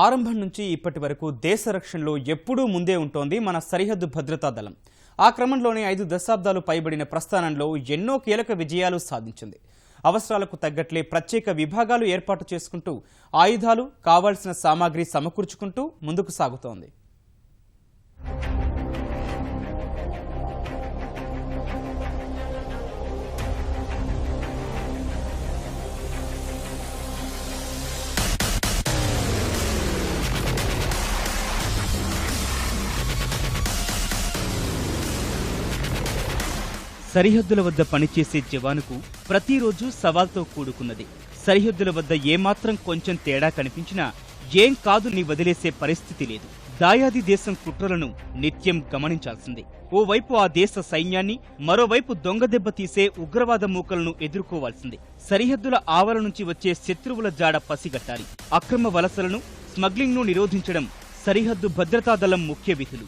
ఆరంభం నుంచి ఇప్పటి వరకు దేశ రక్షణలో ఎప్పుడూ ముందే ఉంటోంది మన సరిహద్దు భద్రతా దళం. ఆ క్రమంలోనే 5 దశాబ్దాలు పైబడిన ప్రస్థానంలో ఎన్నో కీలక విజయాలు సాధించింది. అవసరాలకు తగ్గట్లే ప్రత్యేక విభాగాలు ఏర్పాటు చేసుకుంటూ ఆయుధాలు, కావాల్సిన సామాగ్రి సమకూర్చుకుంటూ ముందుకు సాగుతోంది. సరిహద్దుల వద్ద పనిచేసే జవానుకు ప్రతిరోజు సవాల్తో కూడుకున్నది. సరిహద్దుల వద్ద ఏమాత్రం కొంచెం తేడా కనిపించినా ఏం కాదు ని వదిలేసే పరిస్థితి లేదు. దాయాది దేశం కుట్రలను నిత్యం గమనించాల్సిందే. ఓవైపు ఆ దేశ సైన్యాన్ని, మరోవైపు దొంగదెబ్బ తీసే ఉగ్రవాద మూకలను ఎదుర్కోవాల్సిందే. సరిహద్దుల ఆవల నుంచి వచ్చే శత్రువుల జాడ పసిగట్టాలి. అక్రమ వలసలను, స్మగ్లింగ్ను నిరోధించడం సరిహద్దు భద్రతా దళం ముఖ్య విధులు.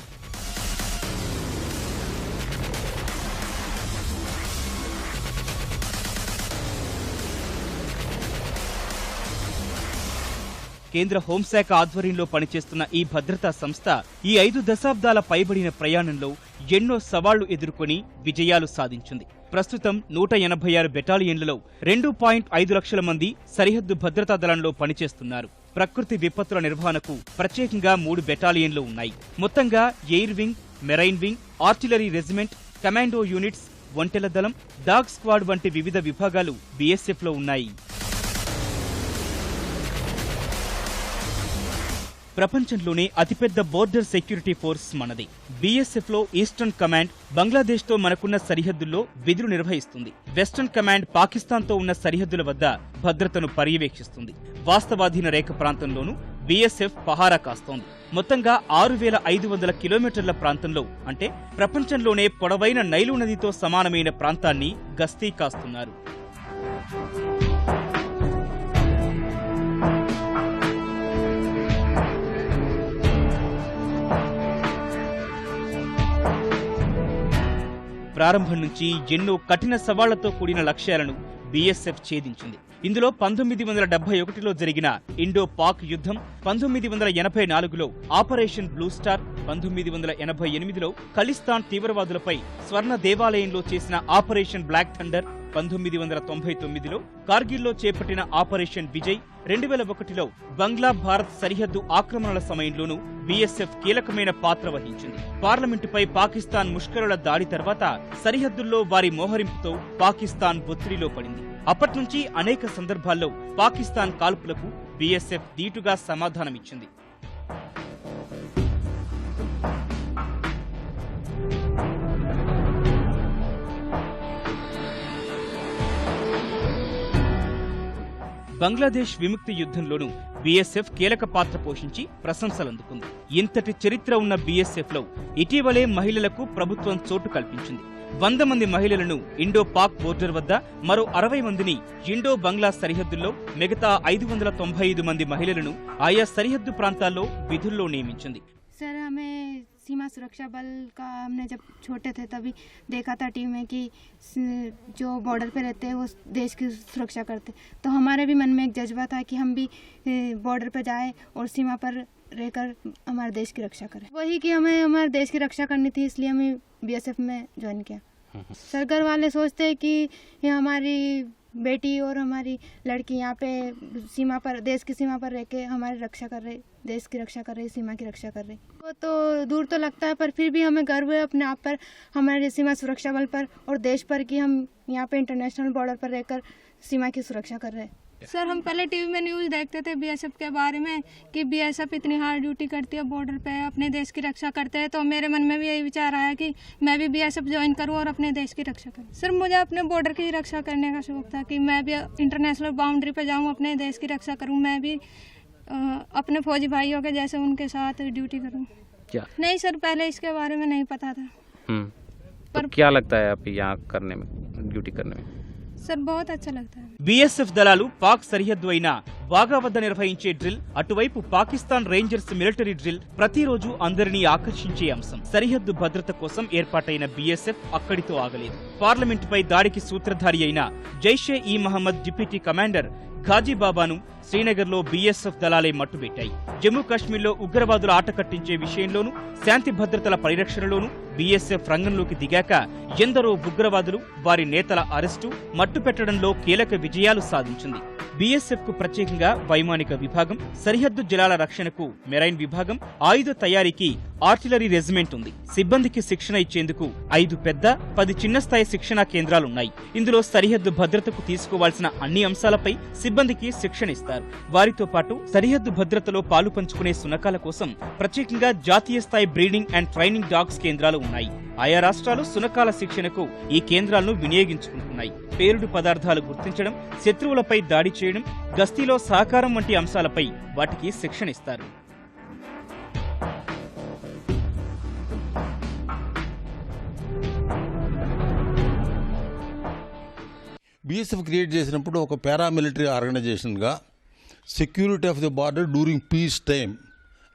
కేంద్ర హోంశాఖ ఆధ్వర్యంలో పనిచేస్తున్న ఈ భద్రతా సంస్థ ఈ 5 దశాబ్దాల పైబడిన ప్రయాణంలో ఎన్నో సవాళ్లు ఎదుర్కొని విజయాలు సాధించింది. ప్రస్తుతం 186 బెటాలియన్లలో 2.5 లక్షల మంది సరిహద్దు భద్రతా దళంలో పనిచేస్తున్నారు. ప్రకృతి విపత్తుల నిర్వహణకు ప్రత్యేకంగా 3 బెటాలియన్లు ఉన్నాయి. మొత్తంగా air wing, marine wing, artillery regiment, commando units, ఒంటెల దళం, డాగ్ స్క్వాడ్ వంటి వివిధ విభాగాలు బీఎస్ఎఫ్ లో ఉన్నాయి. ప్రపంచంలోనే అతిపెద్ద బోర్డర్ సెక్యూరిటీ ఫోర్స్ మనది. బీఎస్ఎఫ్ లో ఈస్టర్న్ కమాండ్ బంగ్లాదేశ్ తో మనకున్న సరిహద్దుల్లో విధులు నిర్వహిస్తుంది. వెస్టర్న్ కమాండ్ పాకిస్తాన్ తో ఉన్న సరిహద్దుల వద్ద భద్రతను పర్యవేక్షిస్తుంది. వాస్తవాధీన రేఖ ప్రాంతంలోనూ బీఎస్ఎఫ్ పహారా కాస్తోంది. మొత్తంగా 6500 కిలోమీటర్ల ప్రాంతంలో, అంటే ప్రపంచంలోనే పొడవైన నైలు నదితో సమానమైన ప్రాంతాన్ని గస్తీ కాస్తున్నారు. ప్రారంభం నుంచి ఎన్నో కఠిన సవాళ్లతో కూడిన లక్ష్యాలను బీఎస్ఎఫ్ ఛేదించింది. ఇందులో 1971లో జరిగిన ఇండో పాక్ యుద్ధం, 1984లో ఆపరేషన్ బ్లూ స్టార్, 1988లో ఖలిస్తాన్ తీవ్రవాదులపై స్వర్ణ దేవాలయంలో చేసిన ఆపరేషన్ బ్లాక్ థండర్, 1999లో కార్గిల్లో చేపట్టిన ఆపరేషన్ విజయ్, 2001లో బంగ్లా భారత్ సరిహద్దు ఆక్రమణల సమయంలోనూ బీఎస్ఎఫ్ కీలకమైన పాత్ర వహించింది. పార్లమెంటుపై పాకిస్తాన్ ముష్కరుల దాడి తర్వాత సరిహద్దుల్లో వారి మోహరింపుతో పాకిస్తాన్ ఒత్తిడిలో పడింది. అప్పట్నుంచి అనేక సందర్భాల్లో పాకిస్తాన్ కాల్పులకు బీఎస్ఎఫ్ ధీటుగా సమాధానమిచ్చింది. బంగ్లాదేశ్ విముక్తి యుద్ధంలోనూ బీఎస్ఎఫ్ కీలక పాత్ర పోషించి ప్రశంసలందుకుంది. ఇంతటి చరిత్ర ఉన్న బీఎస్ఎఫ్ లో ఇటీవలే మహిళలకు ప్రభుత్వం చోటు కల్పించింది. 100 మంది మహిళలను ఇండో పాక్ బోర్డర్ వద్ద, మరో 60 మందిని ఇండో బంగ్లా సరిహద్దుల్లో, మిగతా 595 మంది మహిళలను ఆయా సరిహద్దు ప్రాంతాల్లో విధుల్లో నియమించింది. सीमा सुरक्षा बल का हमने जब छोटे थे तभी देखा था टीम में कि जो बॉर्डर पे रहते हैं वो देश की सुरक्षा करते, तो हमारे भी मन में एक जज्बा था कि हम भी बॉर्डर पे जाए और सीमा पर रहकर हमारे देश की रक्षा करें. वही कि हमें हमारे देश की रक्षा करनी थी, इसलिए हमें बीएसएफ में ज्वाइन किया. सरकार वाले सोचते हैं कि ये हमारी बेटी और हमारी लड़की यहाँ पे सीमा पर, देश की सीमा पर रह के हमारी रक्षा कर रही, देश की रक्षा कर रही, सीमा की रक्षा कर रही. वो तो दूर तो लगता है, पर फिर भी हमें गर्व है अपने आप पर, हमारे सीमा सुरक्षा बल पर और देश पर कि हम यहाँ पे इंटरनेशनल बॉर्डर पर रहकर सीमा की सुरक्षा कर रहे हैं. सर, हम पहले टीवी में न्यूज़ देखते थे बीएसएफ के बारे में कि बीएसएफ इतनी हार्ड ड्यूटी करती है बॉर्डर पे, अपने देश की रक्षा करते हैं, तो मेरे मन में भी यही विचार आया कि मैं भी बीएसएफ ज्वाइन करूं और अपने देश की रक्षा करूं. सर, मुझे अपने बॉर्डर की रक्षा करने का शौक था कि मैं भी इंटरनेशनल बाउंड्री पे जाऊं, अपने देश की रक्षा करूं, मैं भी अपने फौजी भाइयों के जैसे उनके साथ ड्यूटी करूं. क्या? नहीं सर, पहले इसके बारे में नहीं पता था. पर तो क्या लगता है आप यहाँ करने में, ड्यूटी करने में? सर, बहुत अच्छा लगता है. బీఎస్ఎఫ్ దళాలు పాక్ సరిహద్దు అయిన వాగా వద్ద నిర్వహించే డ్రిల్, అటువైపు పాకిస్తాన్ రేంజర్స్ మిలిటరీ డ్రిల్ ప్రతిరోజు అందరినీ ఆకర్షించే అంశం. సరిహద్దు భద్రత కోసం ఏర్పాటైన బీఎస్ఎఫ్ అక్కడితో ఆగలేదు. పార్లమెంటుపై దాడికి సూత్రధారి అయిన జైషే ఈ మహమ్మద్ డిప్యూటీ కమాండర్ ఘాజీబాబాను శ్రీనగర్లో బీఎస్ఎఫ్ దళాలే మట్టుబెట్టాయి. జమ్మూ కాశ్మీర్లో ఉగ్రవాదుల ఆట కట్టించే విషయంలోనూ శాంతి భద్రతల పరిరక్షణలోనూ బీఎస్ఎఫ్ రంగంలోకి దిగాక ఎందరో ఉగ్రవాదులు, వారి నేతల అరెస్టు, మట్టుపెట్టడంలో కీలక విజయాలు సాధించింది. బీఎస్ఎఫ్ కు ప్రత్యేకంగా వైమానిక విభాగం, సరిహద్దు జలాల రక్షణకు మెరైన్ విభాగం, ఆయుధ తయారీకి ఆర్టిలరీ రెజిమెంట్ ఉంది. సిబ్బందికి శిక్షణ ఇచ్చేందుకు 5 పెద్ద, 10 చిన్న స్థాయి శిక్షణా కేంద్రాలున్నాయి. ఇందులో సరిహద్దు భద్రతకు తీసుకోవాల్సిన అన్ని అంశాలపై సిబ్బందికి శిక్షణ ఇస్తారు. వారితో పాటు సరిహద్దు భద్రతలో పాలు పంచుకునే సునకాల కోసం ప్రత్యేకంగా జాతీయ స్థాయి బ్రీడింగ్ అండ్ ట్రైనింగ్ డాగ్స్ కేంద్రాలు ఉన్నాయి. ఆయా రాష్ట్రాలు సునకాల శిక్షణకు ఈ కేంద్రాలను వినియోగించుకుంటున్నాయి. పేలుడు పదార్థాలు గుర్తించడం, శత్రువులపై దాడి చేయడం, గస్తీలో సహకారం వంటి అంశాలపై వాటికి శిక్షణ ఇస్తారు. బీఎస్ఎఫ్ క్రియేట్ చేసినప్పుడు ఒక పారామిలిటరీ ఆర్గనైజేషన్గా security of the border during peace time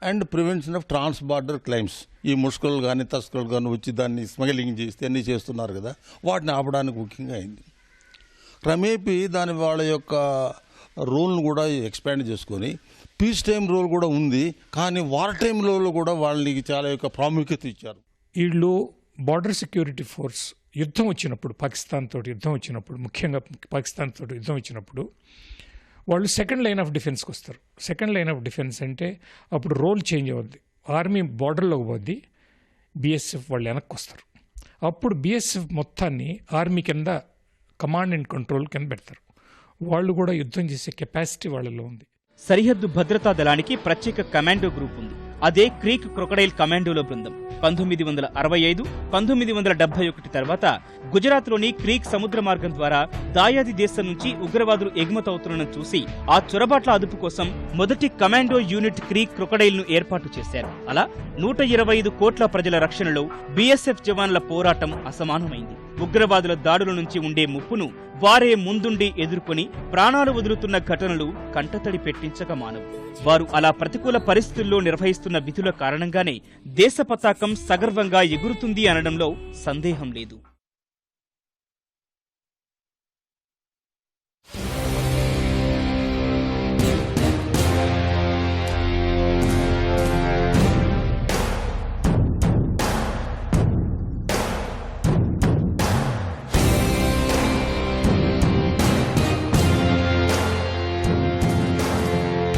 and prevention of trans border crimes, ఈ ముష్కలు కానీ తస్కరులు కానీ వచ్చి దాన్ని స్మగ్లింగ్ చేస్తే అన్నీ చేస్తున్నారు కదా, వాటిని ఆపడానికి ముఖ్యంగా అయింది. క్రమేపీ దాని వాళ్ళ యొక్క రోల్ను కూడా ఎక్స్పాండ్ చేసుకొని పీస్ టైం రోల్ కూడా ఉంది, కానీ వార్ టైం రోల్ కూడా వాళ్ళకి చాలా యొక్క ప్రాముఖ్యత ఇచ్చారు. వీళ్ళు బార్డర్ సెక్యూరిటీ ఫోర్స్ యుద్ధం వచ్చినప్పుడు, పాకిస్తాన్ తోటి యుద్ధం వచ్చినప్పుడు, ముఖ్యంగా పాకిస్తాన్ తోటి యుద్ధం వచ్చినప్పుడు వాళ్ళు సెకండ్ లైన్ ఆఫ్ డిఫెన్స్కి వస్తారు. సెకండ్ లైన్ ఆఫ్ డిఫెన్స్ అంటే అప్పుడు రోల్ చేంజ్ అవుద్ది. ఆర్మీ బార్డర్లోకి పోద్ది, బీఎస్ఎఫ్ వాళ్ళు వెనక్కి వస్తారు. అప్పుడు బీఎస్ఎఫ్ మొత్తాన్ని ఆర్మీ కింద కమాండ్ అండ్ కంట్రోల్ కింద పెడతారు. వాళ్ళు కూడా యుద్ధం చేసే కెపాసిటీ వాళ్ళలో ఉంది. సరిహద్దు భద్రతా దళానికి ప్రత్యేక కమాండో గ్రూప్ ఉంది. అదే క్రీక్ క్రొకడైల్ కమాండోల బృందం. 1965, 1971 తర్వాత గుజరాత్లోని క్రీక్ సముద్ర మార్గం ద్వారా దాయాది దేశం నుంచి ఉగ్రవాదులు ఎగుమతవుతున్న చూసి ఆ చొరబాట్ల అదుపు కోసం మొదటి కమాండో యూనిట్ క్రీక్ క్రొకడైల్ ను ఏర్పాటు చేశారు. అలా 125 కోట్ల ప్రజల రక్షణలో బీఎస్ఎఫ్ జవాన్ల పోరాటం అసమానమైంది. ఉగ్రవాదుల దాడుల నుంచి ఉండే ముప్పును వారే ముందుండి ఎదుర్కొని ప్రాణాలు వదులుతున్న ఘటనలు కంటతడి పెట్టించక మానవు. వారు అలా ప్రతికూల పరిస్థితుల్లో నిర్వహిస్తున్న విధుల కారణంగానే దేశ పతాకం సగర్వంగా ఎగురుతుంది అనడంలో సందేహం లేదు.